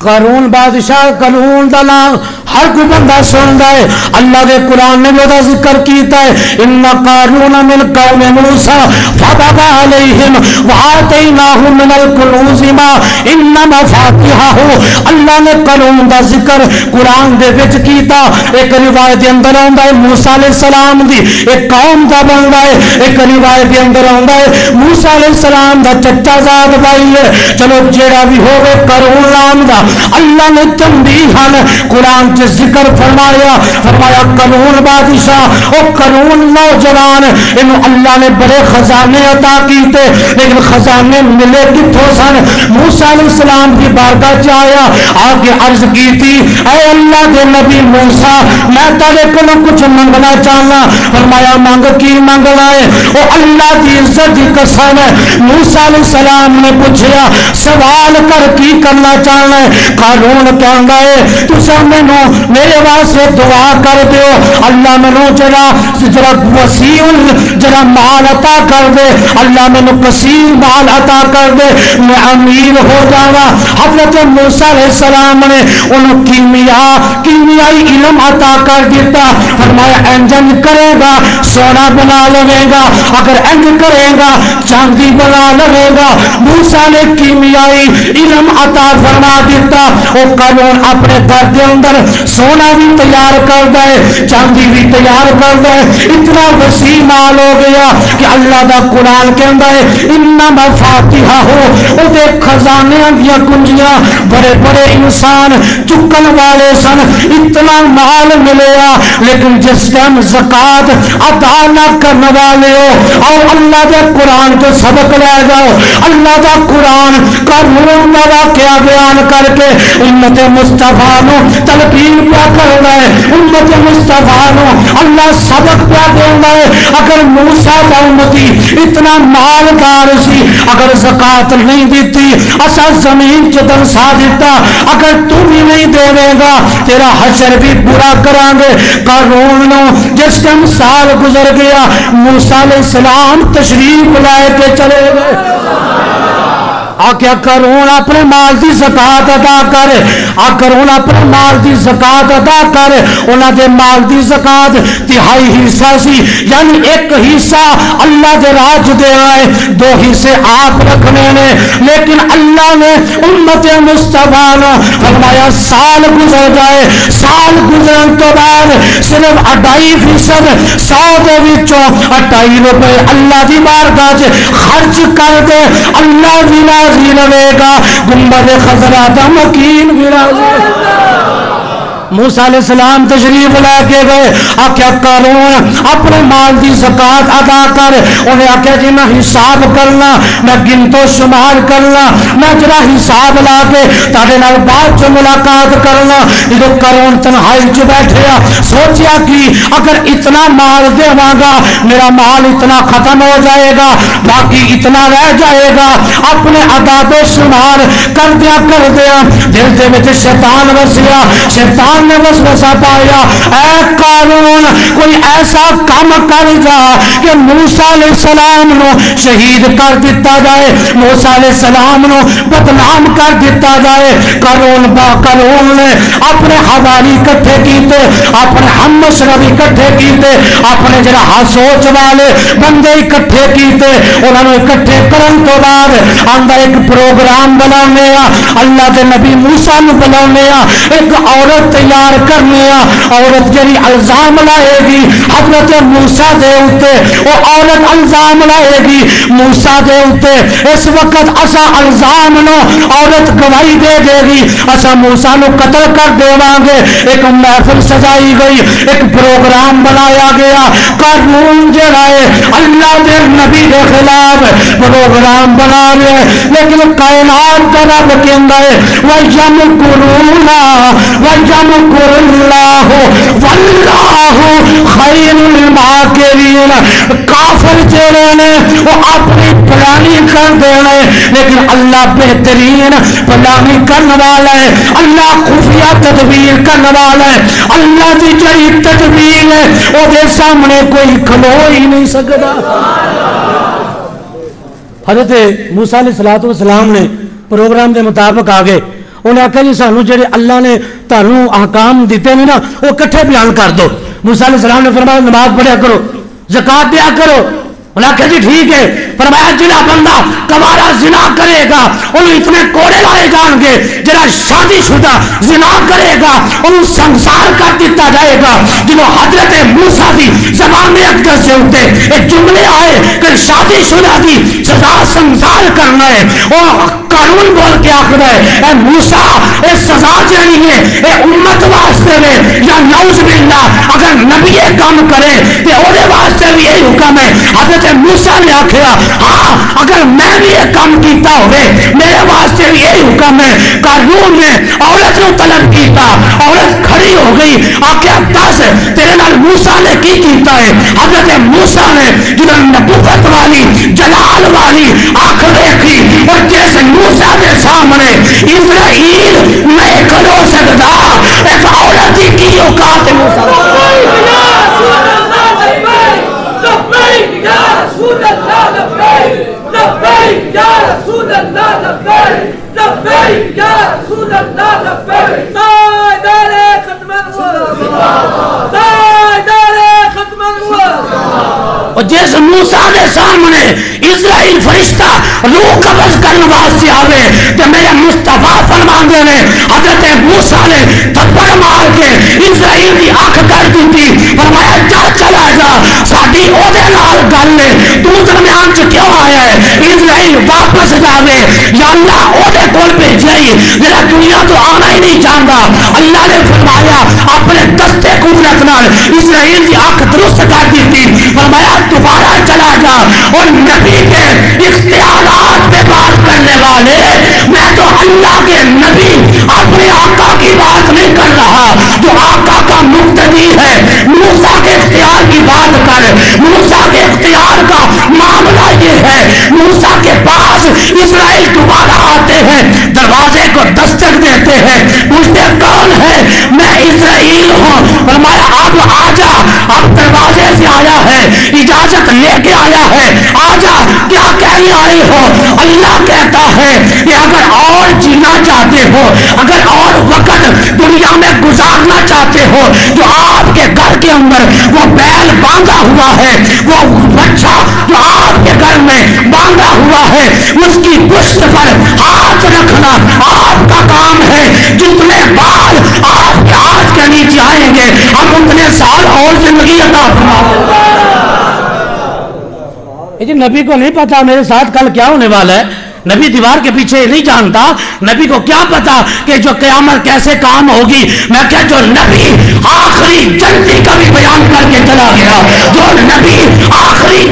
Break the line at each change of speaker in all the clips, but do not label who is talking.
قارون بادشاہ، قارون دا نام ہر کوئی بندہ سندا ہے. اللہ دے قرآن نے وہ ذکر کیتا ہے ان قارون من قوم موسیٰ فبغى علیہم وآتیناہ من الکنوز ما ان مفاتحہ. اللہ نے قارون دا ذکر قرآن دے وچ کیتا. ایک روایت دے اندر آندا ہے موسیٰ علیہ السلام دی ایک قوم دا بندا ہے. ایک روایت دے اندر آندا ہے موسیٰ علیہ السلام دا چچا زاد بھائی ہے. چلو جیڑا بھی ہوے قارون نام دا اللہ نے تنبیہاً قرآن سے ذکر فرمایا قارون بادشاہ او قارون نوجوان انہوں اللہ نے بڑے خزانے عطا کیتے لیکن خزانے ملے کتھوں سن. موسیٰ علیہ السلام کی بارگاہ چاہیا آگے عرض کی تھی اے اللہ دے نبی موسیٰ میں تارے کلوں کچھ منگنا چاہنا. فرمایا مانگ کی منگنا ہے او اللہ دی عزت دی قسم ہے. موسیٰ علیہ السلام نے پوچھیا سوال کر کی کرنا چاہنا ہے. قارون کہندا ہے تساں مینوں میرے واسطے دعا کر دیو اللہ مینوں جڑا وسیع جڑا مال عطا کر دے. اللہ مینوں کثیر مال عطا کر دے میں امیر ہو جاواں. حضرت موسیٰ علیہ السلام نے انہوں کیمیائی علم عطا کر دیتا. فرمایا انجن کرے گا سونا بنا لے گا, اگر انج کرے گا چاندی بنا لے گا. موسیٰ نے کیمیائی علم عطا فرما دیتا. وہ قارون اپنے گھر کے اندر سونا بھی تیار کر دے چاندی بھی تیار کر دے. اتنا وسیع مال ہو گیا کہ اللہ دا قرآن کہندا ہے انما مفاتحہ او دے خزانے دیا کنجیاں بڑے بڑے انسان چکن والے سن. اتنا مال ملیا لیکن جس ٹائم زکات ادا نہ کرنے والے ہو اور اللہ دے قرآن کو سبق لے جاؤ. اللہ دا قرآن قارون دا واقعہ بیان کر کے امت مصطفیٰ نو تلقین پیا کر رہا ہے. امت مصطفیٰ نو اللہ سبق پیا دینا ہے. اگر موسیٰ دا امتی اتنا مالدار سی اگر زکات نہیں دیتی اسا زمین چدن سا دیتا. اگر تو بھی نہیں دے گا تیرا حشر بھی برا کران گے. قارون نو جس ٹائم سال گزر گیا موسیٰ علیہ السلام تشریف لائے کے چلے گئے. آکیا قارون اپنے مال دی زکات ادا کرے. قارون اپنے مال دی زکات ادا کرے. انہاں دے مال دی زکات تہائی حصہ سی یعنی ایک حصہ اللہ دے راج دے آئے 2 حصے آپ رکھنے نے. لیکن اللہ نے امت مصطفیٰ نے فرمایا سال گزر جائے سال گزرن تو بعد صرف 2.5% 100 دے وچوں 2.5 روپے اللہ دی بارگاہ وچ خرچ کر دے. اللہ بھی راضی رہے گا. گنبد خضرا دا مکین بھی راضی. موسیٰ علیہ السلام تشریف لے کے گئے. آکھیا قارون اپنے مال دی زکات ادا کر. انہیں آکھیا جی میں حساب کرنا میں گنتو شمار کرنا میں جرا حساب لا کے تاڑے نال بعد جو ملاقات کرنا. جو قارون تنہائی جو بیٹھے سوچیا کہ اگر اتنا مال دے گا میرا مال اتنا ختم ہو جائے گا باقی اتنا رہ جائے گا. اپنے عداد و شمار کر دیا دل دے وچ شیطان وسیا. شیطان نے وسوسہ پایا اے قارون کوئی ایسا کام کر جا کہ موسیٰ علیہ السلام نو شہید کر دیتا جائے موسیٰ علیہ السلام نو بدنام کر دیتا جائے. قارون نے اپنے حوالی کٹھے کیتے اپنے ہم مشرب اکٹھے کیتے اپنے جڑا سوچ والے بندے اکٹھے کیتے. انہوں نے اکٹھے کرن تو بعد آندا ایک پروگرام بنانے اللہ دے نبی موسیٰ نو بنانے ایک عورت تیار کرنے. عورت جڑی الزام لائے گی حضرت موسیٰ دے اوتے وہ عورت الزام لائے گی موسیٰ دے اوتے. اس وقت اسا الزام نو عورت گواہی دے دے گی اسا موسیٰ نو قتل کر دیواں گے. ایک محفل سجائی گئی ایک پروگرام بنایا گیا. قارون جڑا ہے اللہ دے نبی دے خلاف پروگرام بنا رہے لیکن کائنات کا رب کہندا ہے وَيَمْكُرُونَ وَيَمْكُرُ اللَّهُ وَاللَّهُ خَيْرُ الْمَاكِرِينَ. کافر جڑے نے وہ اپنی پلانی کر دینے لیکن اللہ بہترین پلانی کرنے والا ہے. اللہ خفیہ تدبیر کرنے والا ہے. اللہ کی جڑی تدبیر ہے وہ دے سامنے کوئی کھلو ہی نہیں سکتا. حضرت موسیٰ علیہ السلام نے پروگرام کے مطابق آ گئے. انہیں آخیا جی سانو جڑے اللہ نے تانوں احکام دیتے ہیں نا وہ کٹھے بیان کر دو. موسیٰ علیہ السلام نے فرمایا نماز پڑھیا کرو, زکات دیا کرو. انہوں نے کہا جی ٹھیک ہے. فرمایا جڑا بندہ کبارہ زنا کرے گا انہوں اتنے کوڑے لائے جان گے, جڑا شادی شدہ زنا کرے گا انہوں سنسار کر دیتا جائے گا. جنہوں حضرت موسیٰ دی زبان اقدس سے ہوتے ایک جملے آئے کہ شادی شدہ دی سزا سنسار کرنا ہے, وہ قانون بول کے آخر ہے اے موسیٰ اے سزا جانی ہے اے امت واسطے میں یا نعوذ باللہ اگر نبی کام کرے تو اوڑے واسطے بھی یہی حکم ہے. حضرت موسیٰ نے آخیا ہاں اگر میں بھی یہ کام کیتا ہوئے میرے واسطے بھی یہی حکم ہے. قانون نے عورت کو طلب کیتا, عورت کھڑی ہو گئی, آخیا دس تیرے نال موسیٰ نے کی کیتا ہے. حضرت موسیٰ نے جنہوں نبوت والی جلال والی آنکھ دیکھی اور جیسے موسیٰ کے سامنے اسرائیل نہیں کھلو سکتا ایک عورت ہی کی اوقات موسیٰ اور جس موسیٰ کے سامنے اسرائیل فرشتہ روح قبض کرنے واسطے آوے تو میرے مصطفیٰ فرماندے نے حضرت موسیٰ نے تھپڑ مار کے اسرائیل کی آنکھ کر دی تھی. فرمایا جا چلا جا ساڈی اودے نال گل ہے تو درمیان چ کیوں آیا ہے. اسرائیل واپس جاوے یا اللہ اودے کول بھیجائی جڑا دنیا تو آنا ہی نہیں چاہتا. اللہ نے فرمایا اپنے دستے قدرت نال اسرائیل کی آنکھ درست کر دی تھی. فرمایا دوبارہ چلا جا اور نبی کے اختیارات پہ بات کرنے والے میں تو اللہ کے نبی اپنے آقا کی بات نہیں کر رہا جو آقا کا مقتدی ہے. موسیٰ کے اختیار کی بات کر. موسیٰ کے اختیار کا معاملہ یہ ہے موسیٰ کے پاس اسرائیل دوبارہ آتے ہیں, دروازے کو دستک دیتے ہیں, پوچھتے کون ہے, میں اسرائیل ہوں. فرمایا اب آ جا, اب دروازے سے آیا ہے, اجازت لے کے آیا ہے, آجا کیا کہنے آئی ہو. اللہ کہتا ہے کہ اگر اور جینا چاہتے ہو, اگر اور وقت دنیا میں گزارنا چاہتے ہو, جو آپ کے گھر کے اندر وہ بیل باندھا ہوا ہے, وہ بچہ جو آپ کے گھر میں باندھا ہوا ہے, اس کی پشت پر ہاتھ رکھنا آپ کا کام ہے. جتنے بال آپ کے ہاتھ کے نیچے آئیں گے ہم اتنے سال اور زندگی عطا فرمائیں. جی نبی کو نہیں پتا میرے ساتھ کل کیا ہونے والا ہے. نبی دیوار کے پیچھے نہیں جانتا. نبی کو کیا پتا کہ جو قیامت کیسے کام ہوگی. میں کیا جو نبی آخری جنتی کا بھی بیان کر کے چلا گیا, جو نبی آخری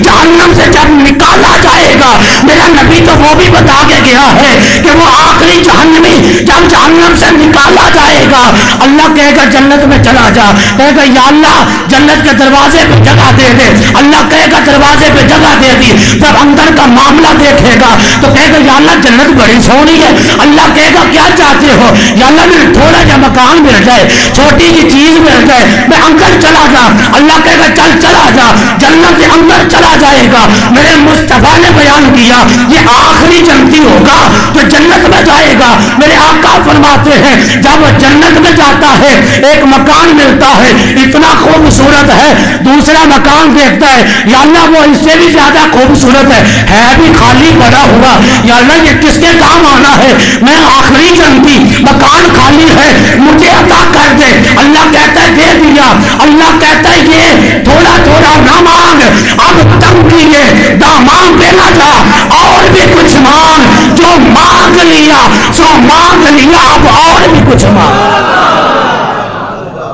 جہنم سے جب نکالا جائے گا, میرا نبی تو وہ بھی بتا کے گیا ہے کہ وہ آخری جہنمی جب جہنم سے نکالا جائے گا اللہ کہے گا جنت میں چلا جا, کہے گا یا اللہ جنت کے دروازے پہ جگہ دے دے. اللہ کہے گا دروازے پہ جگہ دے دی. جب اندر کا معاملہ دیکھے گا تو کہے گا یا اللہ جنت بڑی سونی ہے. اللہ کہے گا کیا چاہتے ہو, یا اللہ مجھے تھوڑا جا مکان مل جائے, چھوٹی سی چیز مل جائے, میں اندر چلا جا. اللہ کہے گا چل چلا جا, جنت کے اندر چلا جائے گا. میرے مصطفیٰ نے بیان کیا یہ آخری جنتی ہوگا جو جنت میں جائے گا. میرے آقا فرماتے ہیں جب وہ جنت میں جاتا ہے ایک مکان ملتا ہے اتنا خوبصورت ہے, دوسرا مکان دیکھتا ہے یا اللہ وہ اس سے بھی زیادہ خوبصورت ہے بھی خالی پڑا ہوا, یا اللہ یہ کس کے کام آنا ہے, میں آخری جنتی, مکان خالی ہے, مجھے عطا کر دے. اللہ کہتا ہے دے دیا. اللہ کہتا ہے یہ تھوڑا تھوڑا نہ مانگ, اب تنگ کیے دامانگ پہ نہ جا, اور بھی کچھ مانگ. جو مانگ لیا سو مانگ لیا, اب اور بھی کچھ مانگ.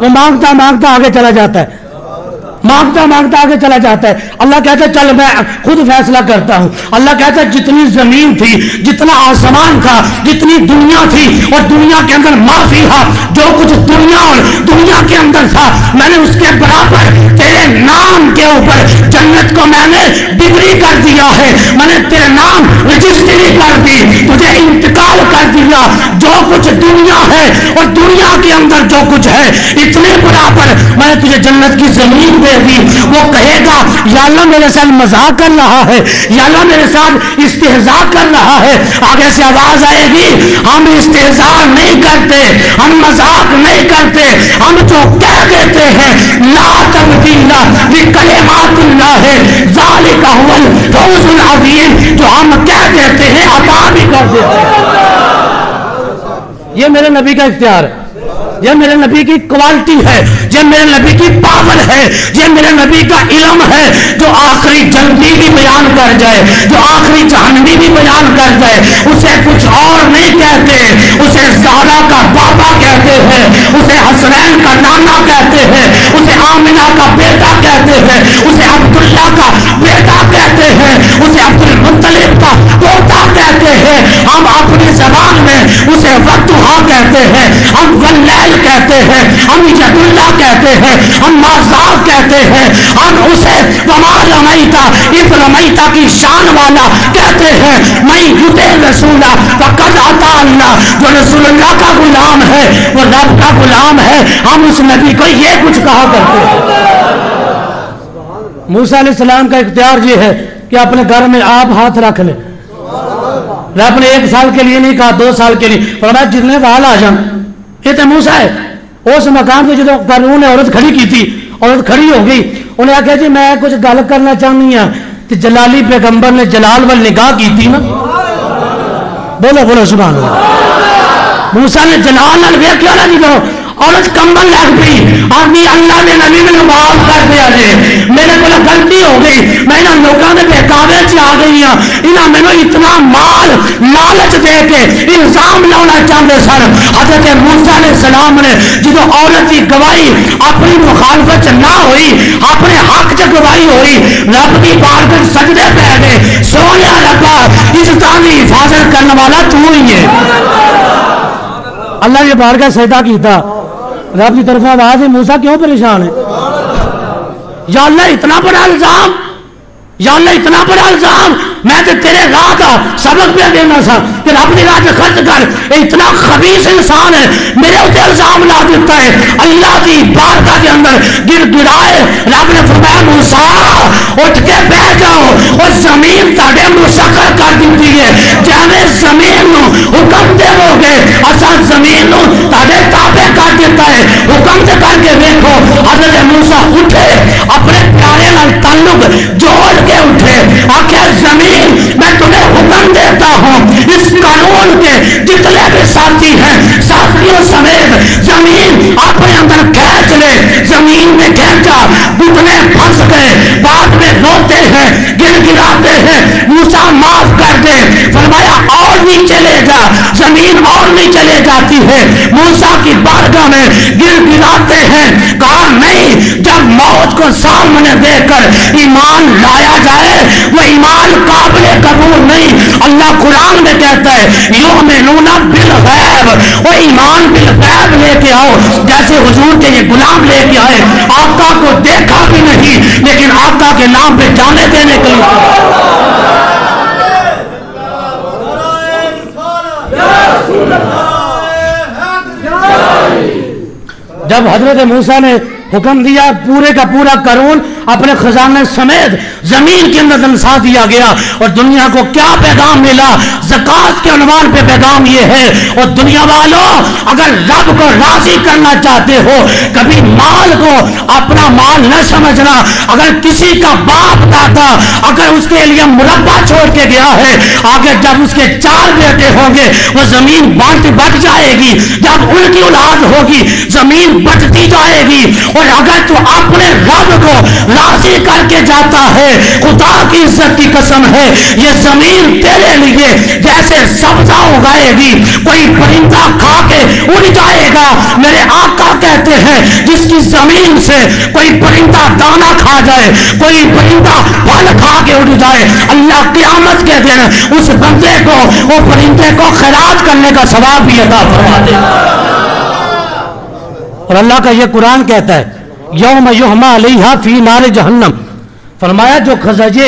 وہ مانگتا مانگتا آگے چلا جاتا ہے, مانگتا مانگتا آگے چلا جاتا ہے. اللہ کہتا ہے چل میں خود فیصلہ کرتا ہوں. اللہ کہتا ہے جتنی زمین تھی, جتنا آسمان تھا, جتنی دنیا تھی اور دنیا کے اندر معافی ہے, جو کچھ دنیا اور دنیا کے اندر تھا میں نے اس کے برابر تیرے نام کے اوپر جنت کو میں نے ڈگری کر دیا ہے. میں نے تیرے نام رجسٹری کر دی, تجھے انتقال کر دیا. جو کچھ دنیا ہے اور دنیا کے اندر جو کچھ ہے اتنے برابر میں نے تجھے جنت کی زمین دے دی. وہ کہے گا یا اللہ میرے ساتھ مذاق کر رہا ہے, یا اللہ میرے ساتھ استہزاء کر رہا ہے. آگے سے آواز آئے گی ہم استہزاء نہیں کرتے, ہم مذاق نہیں کرتے, ہم جو کہہ دیتے ہیں لا تبدیل لکلمات اللہ ذالک هو الفوز العظیم, جو ہم کہہ دیتے ہیں عطا بھی کر دیتے ہیں. یہ میرے نبی کا اختیار ہے, یہ میرے نبی کی کوالٹی ہے, یہ میرے نبی کی پاور ہے, یہ میرے نبی کا علم ہے. جو آخری جنتی بھی بیان کر جائے, جو آخری جہنمی بھی بیان کر جائے, اسے کچھ اور نہیں کہتے, اسے زہرا کا بابا کہتے ہیں, اسے حسنین کا نانا کہتے ہیں, اسے آمنہ کا بیٹا کہتے ہیں, اسے عبداللہ کا بیٹا کہتے ہیں, اسے عبد المطلب کا پوتا کہتے ہیں. ہم اپنی زبان میں اسے وقتہا کہتے ہیں, ہم واللیل کہتے ہیں, ہم ید اللہ کہتے ہیں, ہم مازاق کہتے ہیں, ہم اسے وما رمیتا اذ رمیتا کی شان والا کہتے ہیں. میں یطع رسول فقد اطاع اللہ, جو رسول اللہ کا غلام ہے وہ رب کا غلام ہے. ہم اس نبی کو یہ کچھ کہا کرتے ہیں. موسیٰ علیہ السلام کا اختیار یہ ہے کہ اپنے گھر میں آپ ہاتھ رکھ لیں. رب نے 1 سال کے لیے نہیں کہا, 2 سال کے لیے, فرمایا جتنے وال آ جائیں. یہ تو موسیٰ ہے. اس مقام پہ جو قانون نے عورت کھڑی کی تھی, عورت کھڑی ہو گئی, انہیں آخیا جی میں کچھ گل کرنا چاہنی ہوں. تو جلالی پیغمبر نے جلال وال نگاہ کی تھی نا, بولو بولو سبحان اللہ. موسیٰ نے جلال نال ویکھیا نا جی, عورت کمبل لگ پئی, آدمی اللہ نے نبی میں معاف کر دیا جی, میرے کو غلطی ہو گئی, میں انہاں لوگوں نے بہکاوے چ آ گئی ہوں, انہاں مینوں اتنا مال لالچ دے کے الزام لانا چاہتے سن. حضرت موسیٰ علیہ السلام نے جدو عورت کی گواہی اپنی مخالفت نہ ہوئی, اپنے حق چ گواہی ہوئی, رب کی بارگاہ سجدے پہ گئے, سونے ربا عزتاں دی حفاظت کرنے والا تو ہی ہے. اللہ نے بارگاہ سجدہ کیتا, رب کی طرف آواز ہے موسیٰ کیوں پریشان ہے؟ یا اللہ اتنا بڑا الزام, یا اللہ اتنا بڑا الزام, میں تو تیرے راہ کا سبق پہ دینا سا کہ رب نے راہ خرچ کر, اتنا خبیث انسان ہے میرے اتنے الزام لا دیتا ہے. اللہ کی بارگاہ کے اندر گر گرائے. رب نے فرمایا موسیٰ اٹھ کے بیٹھ جاؤ, اور زمین تاڑے مسخر کر دیتی ہے. جانے زمین نو حکم دے ہو گے, اصا زمین نو تاڑے تابع کر دیتا ہے. حکم دے کر کے دیکھو. حضرت موسیٰ اٹھے, اپنے پیارے نال تعلق جوڑ کے اٹھے, آخر زمین میں تمہیں حکم دیتا ہوں, اس قانون کے جتنے بھی ساتھی ہیں ساتھیوں سمیت زمین اپنے اندر کھینچ لے. زمین میں کھینچا, گھٹنے پھنس گئے, بعد میں روتے ہیں, گر گراتے ہیں, موسیٰ معاف کر دے. فرمایا اور نیچے لے جا, زمین اور نیچے لے جاتی ہے. موسیٰ کی بارگاہ میں گر گراتے ہیں. کہا نہیں, جب موت کو سامنے دے کر ایمان لایا جائے وہ ایمان قابل قبول نہیں. اللہ قرآن میں کہتا ہے یؤمنون بالغیب, وہ ایمان بالغیب لے کے آؤ, جیسے حضور کے یہ غلام لے کے آئے, آقا کو دیکھا بھی نہیں لیکن آقا کے نام پہ جانے دینے کے لیے. جب حضرت موسیٰ نے حکم دیا, پورے کا پورا قانون اپنے خزانے سمیت زمین کے اندر دنسا دیا گیا. اور دنیا کو کیا پیغام ملا؟ زکوٰۃ کے عنوان پہ پیغام یہ ہے, اور دنیا والوں اگر رب کو راضی کرنا چاہتے ہو, کبھی مال کو اپنا مال نہ سمجھنا. اگر کسی کا باپ دادا اگر اس کے لیے مربع چھوڑ کے گیا ہے, آگے جب اس کے 4 بیٹے ہوں گے وہ زمین بٹ جائے گی. جب ان کی اولاد ہوگی زمین بٹتی جائے گی. اور اگر تو اپنے رب کو راضی کر کے جاتا ہے, خدا کی عزت کی قسم ہے یہ زمین تیرے لیے جیسے سبزہ اگائے گی, کوئی پرندہ کھا کے اڑ جائے گا. میرے آقا کہتے ہیں جس کی زمین سے کوئی پرندہ دانا کھا جائے, کوئی پرندہ پھل کھا کے اڑ جائے, اللہ قیامت کے دن اس بندے کو, وہ پرندے کو خیرات کرنے کا ثواب بھی عطا فرما دے. اور اللہ کا یہ قرآن کہتا ہے یوم یحمى علیہا فی نار جہنم, فرمایا جو خزانے